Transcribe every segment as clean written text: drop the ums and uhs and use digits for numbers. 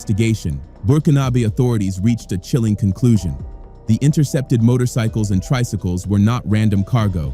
investigation, Burkinabe authorities reached a chilling conclusion. The intercepted motorcycles and tricycles were not random cargo.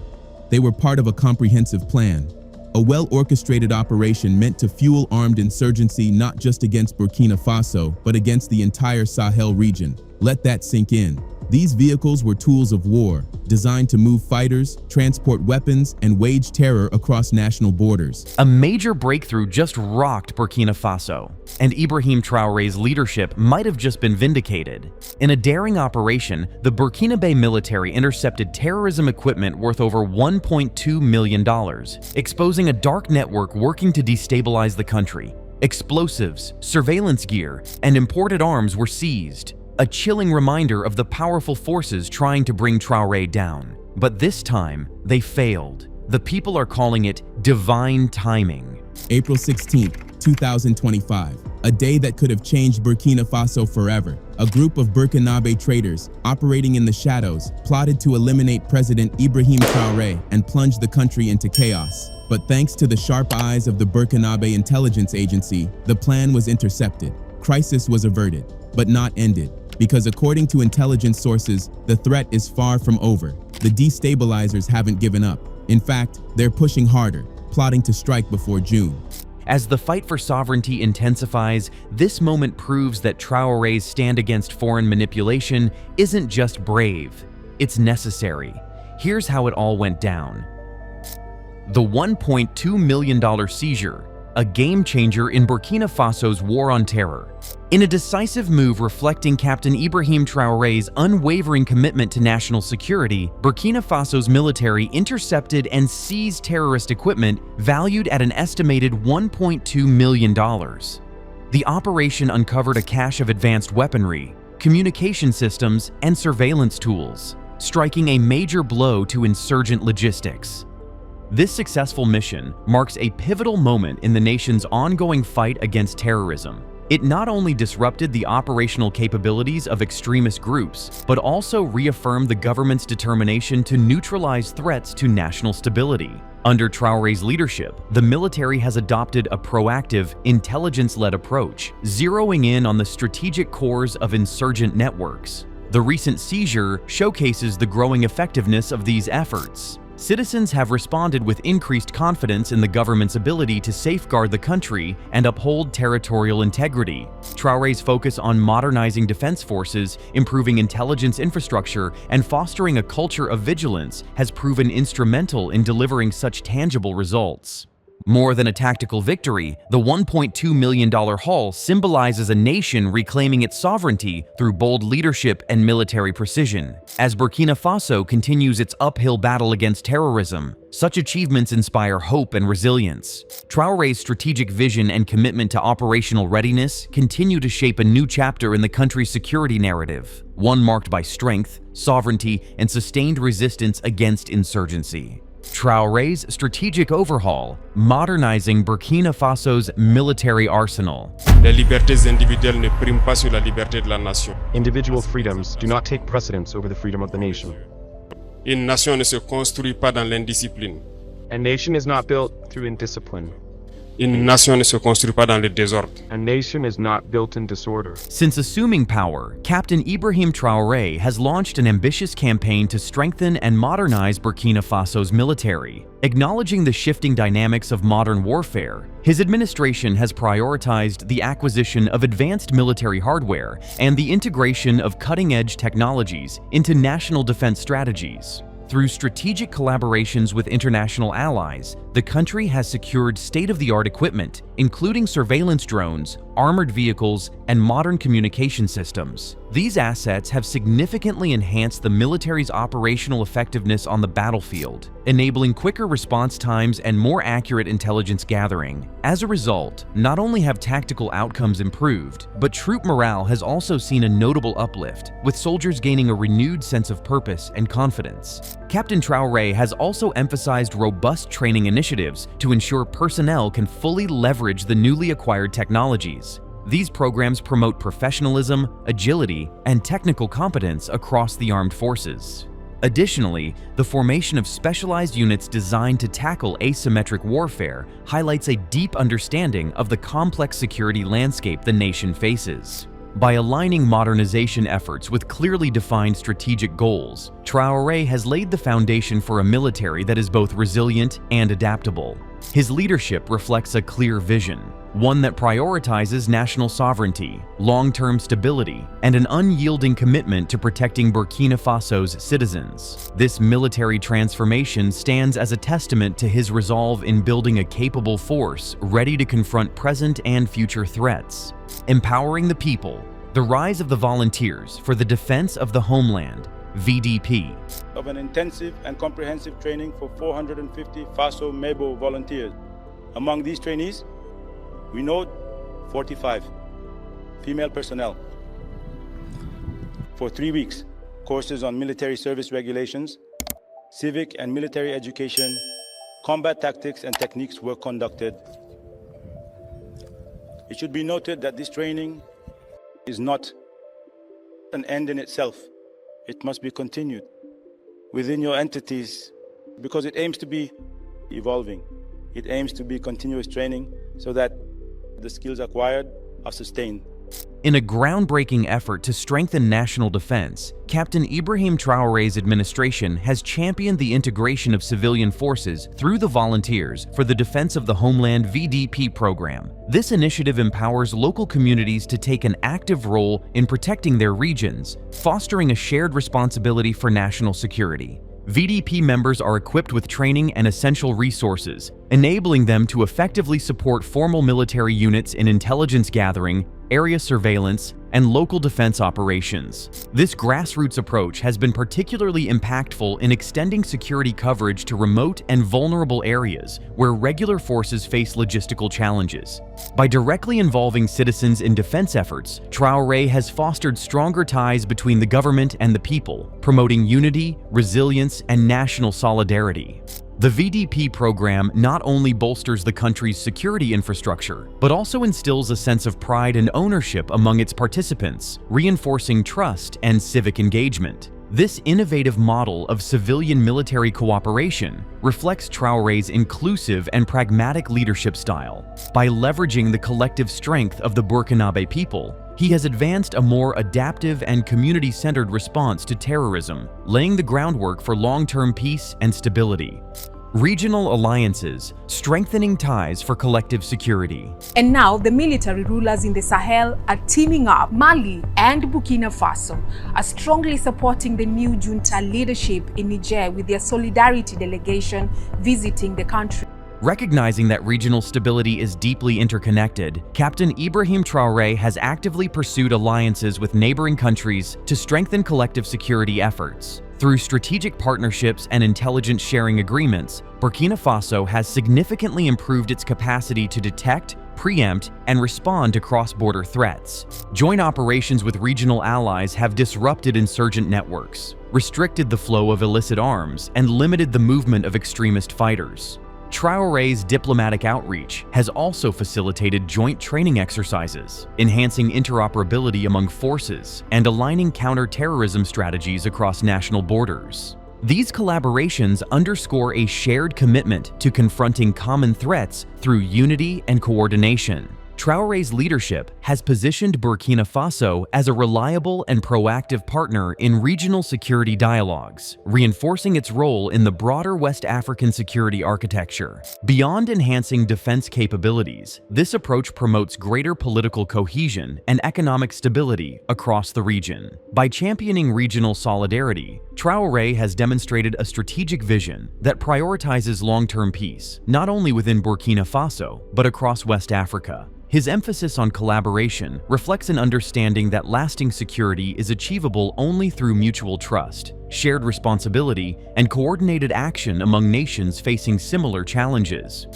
They were part of a comprehensive plan, a well-orchestrated operation meant to fuel armed insurgency not just against Burkina Faso, but against the entire Sahel region. Let that sink in. These vehicles were tools of war, designed to move fighters, transport weapons, and wage terror across national borders. A major breakthrough just rocked Burkina Faso, and Ibrahim Traoré's leadership might have just been vindicated. In a daring operation, the Burkinabe military intercepted terrorism equipment worth over $1.2 million, exposing a dark network working to destabilize the country. Explosives, surveillance gear, and imported arms were seized. A chilling reminder of the powerful forces trying to bring Traoré down. But this time, they failed. The people are calling it divine timing. April 16, 2025, a day that could have changed Burkina Faso forever. A group of Burkinabe traitors, operating in the shadows, plotted to eliminate President Ibrahim Traoré and plunge the country into chaos. But thanks to the sharp eyes of the Burkinabe intelligence agency, the plan was intercepted. Crisis was averted, but not ended. Because according to intelligence sources, the threat is far from over. The destabilizers haven't given up. In fact, they're pushing harder, plotting to strike before June. As the fight for sovereignty intensifies, this moment proves that Traoré's stand against foreign manipulation isn't just brave, it's necessary. Here's how it all went down. The $1.2 million seizure, a game-changer in Burkina Faso's war on terror. In a decisive move reflecting Captain Ibrahim Traoré's unwavering commitment to national security, Burkina Faso's military intercepted and seized terrorist equipment valued at an estimated $1.2 million. The operation uncovered a cache of advanced weaponry, communication systems, and surveillance tools, striking a major blow to insurgent logistics. This successful mission marks a pivotal moment in the nation's ongoing fight against terrorism. It not only disrupted the operational capabilities of extremist groups, but also reaffirmed the government's determination to neutralize threats to national stability. Under Traoré's leadership, the military has adopted a proactive, intelligence-led approach, zeroing in on the strategic cores of insurgent networks. The recent seizure showcases the growing effectiveness of these efforts. Citizens have responded with increased confidence in the government's ability to safeguard the country and uphold territorial integrity. Traoré's focus on modernizing defense forces, improving intelligence infrastructure, and fostering a culture of vigilance has proven instrumental in delivering such tangible results. More than a tactical victory, the $1.2 million haul symbolizes a nation reclaiming its sovereignty through bold leadership and military precision. As Burkina Faso continues its uphill battle against terrorism, such achievements inspire hope and resilience. Traoré's strategic vision and commitment to operational readiness continue to shape a new chapter in the country's security narrative, one marked by strength, sovereignty, and sustained resistance against insurgency. Traoré's strategic overhaul, modernizing Burkina Faso's military arsenal. Les libertés individuelles ne priment pas sur la liberté de la nation. Individual freedoms do not take precedence over the freedom of the nation. Une nation ne se construit pas dans l'indiscipline. A nation is not built through indiscipline. Une nation ne se construit pas dans le désordre. A nation is not built in disorder. Since assuming power, Captain Ibrahim Traoré has launched an ambitious campaign to strengthen and modernize Burkina Faso's military. Acknowledging the shifting dynamics of modern warfare, his administration has prioritized the acquisition of advanced military hardware and the integration of cutting-edge technologies into national defense strategies. Through strategic collaborations with international allies, the country has secured state-of-the-art equipment, including surveillance drones, armored vehicles, and modern communication systems. These assets have significantly enhanced the military's operational effectiveness on the battlefield, enabling quicker response times and more accurate intelligence gathering. As a result, not only have tactical outcomes improved, but troop morale has also seen a notable uplift, with soldiers gaining a renewed sense of purpose and confidence. Captain Traoré has also emphasized robust training initiatives to ensure personnel can fully leverage the newly acquired technologies. These programs promote professionalism, agility, and technical competence across the armed forces. Additionally, the formation of specialized units designed to tackle asymmetric warfare highlights a deep understanding of the complex security landscape the nation faces. By aligning modernization efforts with clearly defined strategic goals, Traoré has laid the foundation for a military that is both resilient and adaptable. His leadership reflects a clear vision, one that prioritizes national sovereignty, long-term stability, and an unyielding commitment to protecting Burkina Faso's citizens. This military transformation stands as a testament to his resolve in building a capable force ready to confront present and future threats. Empowering the people, the rise of the volunteers for the defense of the homeland, VDP. Of an intensive and comprehensive training for 450 FASO-MEBO volunteers. Among these trainees, we note 45 female personnel. For 3 weeks, courses on military service regulations, civic and military education, combat tactics and techniques were conducted. It should be noted that this training is not an end in itself. It must be continued within your entities because it aims to be evolving. It aims to be continuous training so that the skills acquired are sustained. In a groundbreaking effort to strengthen national defense, Captain Ibrahim Traoré's administration has championed the integration of civilian forces through the Volunteers for the Defense of the Homeland VDP program. This initiative empowers local communities to take an active role in protecting their regions, fostering a shared responsibility for national security. VDP members are equipped with training and essential resources, enabling them to effectively support formal military units in intelligence gathering, area surveillance, and local defense operations. This grassroots approach has been particularly impactful in extending security coverage to remote and vulnerable areas where regular forces face logistical challenges. By directly involving citizens in defense efforts, Traoré has fostered stronger ties between the government and the people, promoting unity, resilience, and national solidarity. The VDP program not only bolsters the country's security infrastructure, but also instills a sense of pride and ownership among its participants, reinforcing trust and civic engagement. This innovative model of civilian-military cooperation reflects Traoré's inclusive and pragmatic leadership style. By leveraging the collective strength of the Burkinabe people, he has advanced a more adaptive and community-centered response to terrorism, laying the groundwork for long-term peace and stability. Regional alliances, strengthening ties for collective security. And now the military rulers in the Sahel are teaming up. Mali and Burkina Faso are strongly supporting the new junta leadership in Niger with their solidarity delegation visiting the country. Recognizing that regional stability is deeply interconnected, Captain Ibrahim Traoré has actively pursued alliances with neighboring countries to strengthen collective security efforts. Through strategic partnerships and intelligence sharing agreements, Burkina Faso has significantly improved its capacity to detect, preempt, and respond to cross-border threats. Joint operations with regional allies have disrupted insurgent networks, restricted the flow of illicit arms, and limited the movement of extremist fighters. Traoré's diplomatic outreach has also facilitated joint training exercises, enhancing interoperability among forces and aligning counter-terrorism strategies across national borders. These collaborations underscore a shared commitment to confronting common threats through unity and coordination. Traoré's leadership has positioned Burkina Faso as a reliable and proactive partner in regional security dialogues, reinforcing its role in the broader West African security architecture. Beyond enhancing defense capabilities, this approach promotes greater political cohesion and economic stability across the region. By championing regional solidarity, Traoré has demonstrated a strategic vision that prioritizes long-term peace, not only within Burkina Faso, but across West Africa. His emphasis on collaboration reflects an understanding that lasting security is achievable only through mutual trust, shared responsibility, and coordinated action among nations facing similar challenges.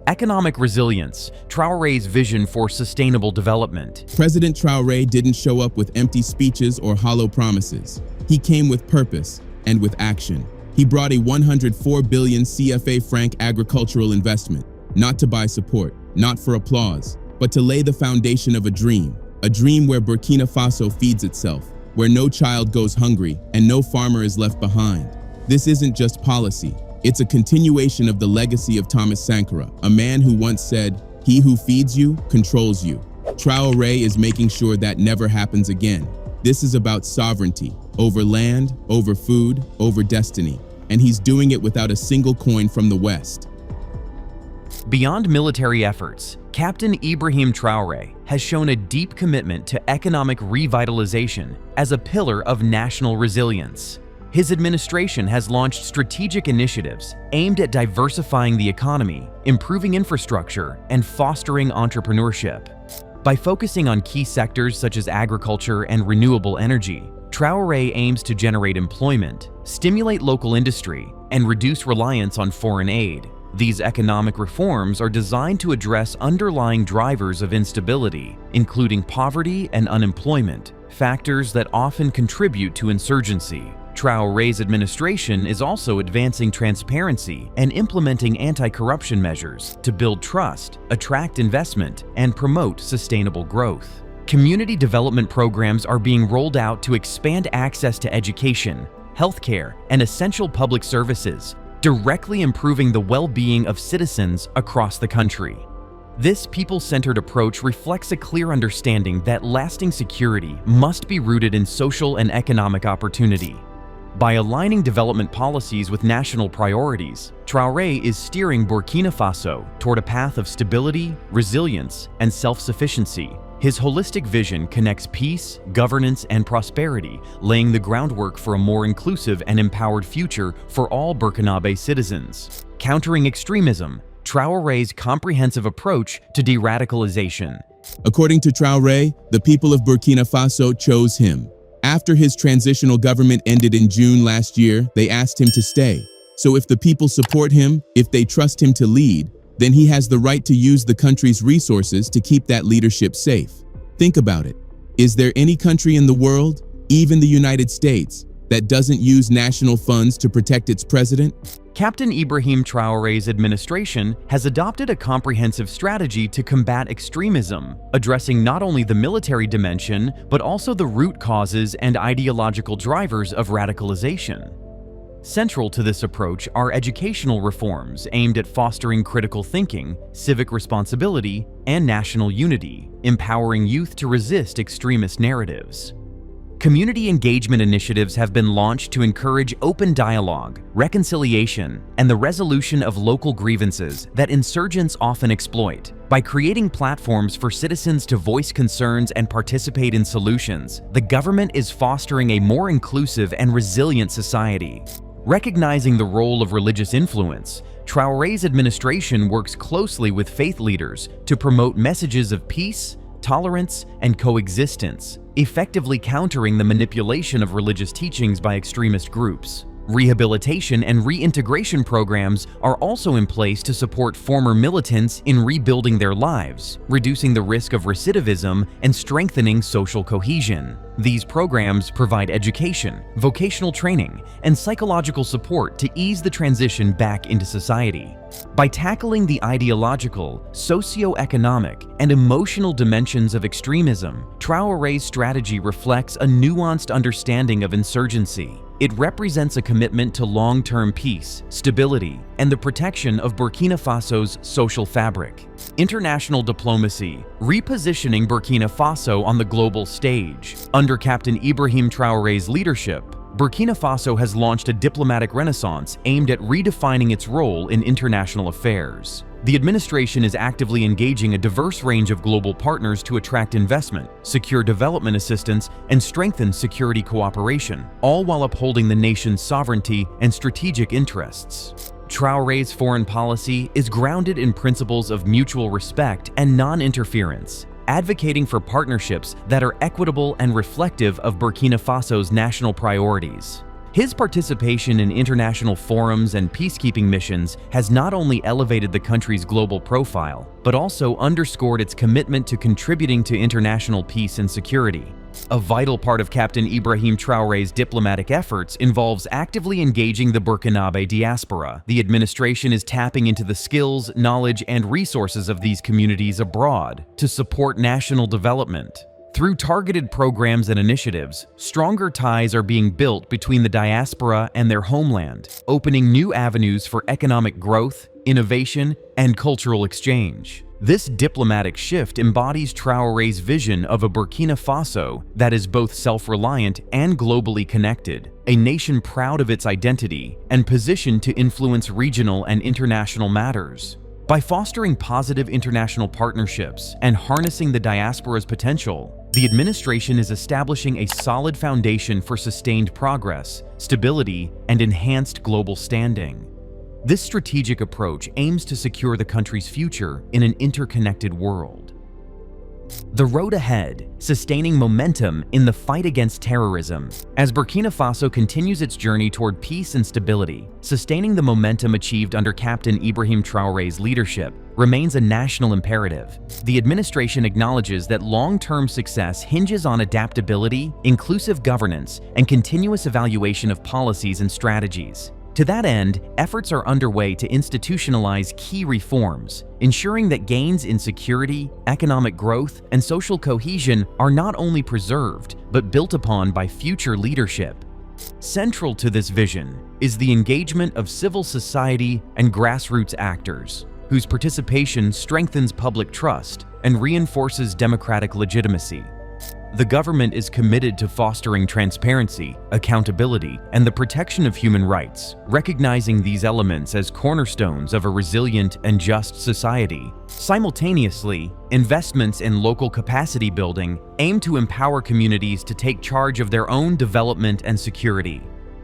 Economic resilience, Traoré's vision for sustainable development. President Traoré didn't show up with empty speeches or hollow promises. He came with purpose and with action. He brought a 104 billion CFA franc agricultural investment, not to buy support, not for applause, but to lay the foundation of a dream where Burkina Faso feeds itself, where no child goes hungry and no farmer is left behind. This isn't just policy. It's a continuation of the legacy of Thomas Sankara, a man who once said, "He who feeds you, controls you." Traoré is making sure that never happens again. This is about sovereignty, over land, over food, over destiny, and he's doing it without a single coin from the West. Beyond military efforts, Captain Ibrahim Traoré has shown a deep commitment to economic revitalization as a pillar of national resilience. His administration has launched strategic initiatives aimed at diversifying the economy, improving infrastructure, and fostering entrepreneurship. By focusing on key sectors such as agriculture and renewable energy, Traoré aims to generate employment, stimulate local industry, and reduce reliance on foreign aid. These economic reforms are designed to address underlying drivers of instability, including poverty and unemployment, factors that often contribute to insurgency. Traoré's administration is also advancing transparency and implementing anti-corruption measures to build trust, attract investment, and promote sustainable growth. Community development programs are being rolled out to expand access to education, healthcare, and essential public services, directly improving the well-being of citizens across the country. This people-centered approach reflects a clear understanding that lasting security must be rooted in social and economic opportunity. By aligning development policies with national priorities, Traoré is steering Burkina Faso toward a path of stability, resilience, and self-sufficiency. His holistic vision connects peace, governance, and prosperity, laying the groundwork for a more inclusive and empowered future for all Burkinabe citizens. Countering extremism, Traoré's comprehensive approach to de-radicalization. According to Traoré, the people of Burkina Faso chose him. After his transitional government ended in June last year, they asked him to stay. So if the people support him, if they trust him to lead, then he has the right to use the country's resources to keep that leadership safe. Think about it. Is there any country in the world, even the United States, that doesn't use national funds to protect its president? Captain Ibrahim Traoré's administration has adopted a comprehensive strategy to combat extremism, addressing not only the military dimension, but also the root causes and ideological drivers of radicalization. Central to this approach are educational reforms aimed at fostering critical thinking, civic responsibility, and national unity, empowering youth to resist extremist narratives. Community engagement initiatives have been launched to encourage open dialogue, reconciliation, and the resolution of local grievances that insurgents often exploit. By creating platforms for citizens to voice concerns and participate in solutions, the government is fostering a more inclusive and resilient society. Recognizing the role of religious influence, Traoré's administration works closely with faith leaders to promote messages of peace, tolerance, and coexistence, effectively countering the manipulation of religious teachings by extremist groups. Rehabilitation and reintegration programs are also in place to support former militants in rebuilding their lives, reducing the risk of recidivism and strengthening social cohesion. These programs provide education, vocational training, and psychological support to ease the transition back into society. By tackling the ideological, socio-economic, and emotional dimensions of extremism, Traoré's strategy reflects a nuanced understanding of insurgency. It represents a commitment to long-term peace, stability, and the protection of Burkina Faso's social fabric. International diplomacy, repositioning Burkina Faso on the global stage. Under Captain Ibrahim Traoré's leadership, Burkina Faso has launched a diplomatic renaissance aimed at redefining its role in international affairs. The administration is actively engaging a diverse range of global partners to attract investment, secure development assistance, and strengthen security cooperation, all while upholding the nation's sovereignty and strategic interests. Traoré's foreign policy is grounded in principles of mutual respect and non-interference, advocating for partnerships that are equitable and reflective of Burkina Faso's national priorities. His participation in international forums and peacekeeping missions has not only elevated the country's global profile, but also underscored its commitment to contributing to international peace and security. A vital part of Captain Ibrahim Traoré's diplomatic efforts involves actively engaging the Burkinabe diaspora. The administration is tapping into the skills, knowledge, and resources of these communities abroad to support national development. Through targeted programs and initiatives, stronger ties are being built between the diaspora and their homeland, opening new avenues for economic growth, innovation, and cultural exchange. This diplomatic shift embodies Traoré's vision of a Burkina Faso that is both self-reliant and globally connected, a nation proud of its identity and positioned to influence regional and international matters. By fostering positive international partnerships and harnessing the diaspora's potential, the administration is establishing a solid foundation for sustained progress, stability, and enhanced global standing. This strategic approach aims to secure the country's future in an interconnected world. The road ahead, sustaining momentum in the fight against terrorism. As Burkina Faso continues its journey toward peace and stability, sustaining the momentum achieved under Captain Ibrahim Traoré's leadership remains a national imperative. The administration acknowledges that long-term success hinges on adaptability, inclusive governance, and continuous evaluation of policies and strategies. To that end, efforts are underway to institutionalize key reforms, ensuring that gains in security, economic growth, and social cohesion are not only preserved, but built upon by future leadership. Central to this vision is the engagement of civil society and grassroots actors, whose participation strengthens public trust and reinforces democratic legitimacy. The government is committed to fostering transparency, accountability, and the protection of human rights, recognizing these elements as cornerstones of a resilient and just society. Simultaneously, investments in local capacity building aim to empower communities to take charge of their own development and security.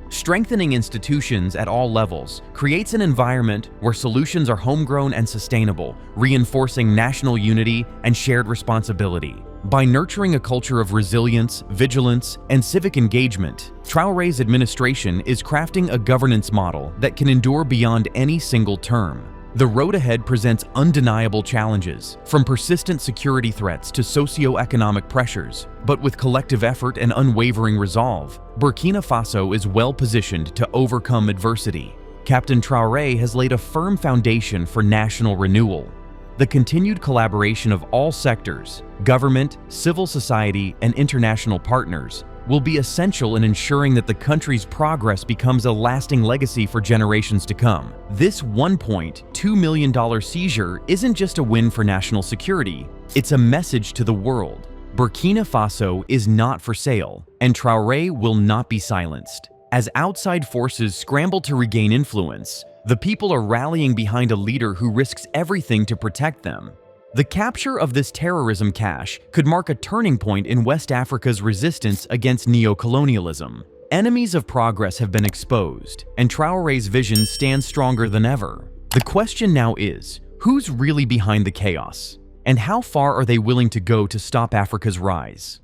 Strengthening institutions at all levels creates an environment where solutions are homegrown and sustainable, reinforcing national unity and shared responsibility. By nurturing a culture of resilience, vigilance, and civic engagement, Traoré's administration is crafting a governance model that can endure beyond any single term. The road ahead presents undeniable challenges, from persistent security threats to socio-economic pressures. But with collective effort and unwavering resolve, Burkina Faso is well positioned to overcome adversity. Captain Traoré has laid a firm foundation for national renewal. The continued collaboration of all sectors, government, civil society, and international partners, will be essential in ensuring that the country's progress becomes a lasting legacy for generations to come. This $1.2 million seizure isn't just a win for national security, it's a message to the world. Burkina Faso is not for sale, and Traoré will not be silenced. As outside forces scramble to regain influence, the people are rallying behind a leader who risks everything to protect them. The capture of this terrorism cache could mark a turning point in West Africa's resistance against neo-colonialism. Enemies of progress have been exposed, and Traoré's vision stands stronger than ever. The question now is, who's really behind the chaos? And how far are they willing to go to stop Africa's rise?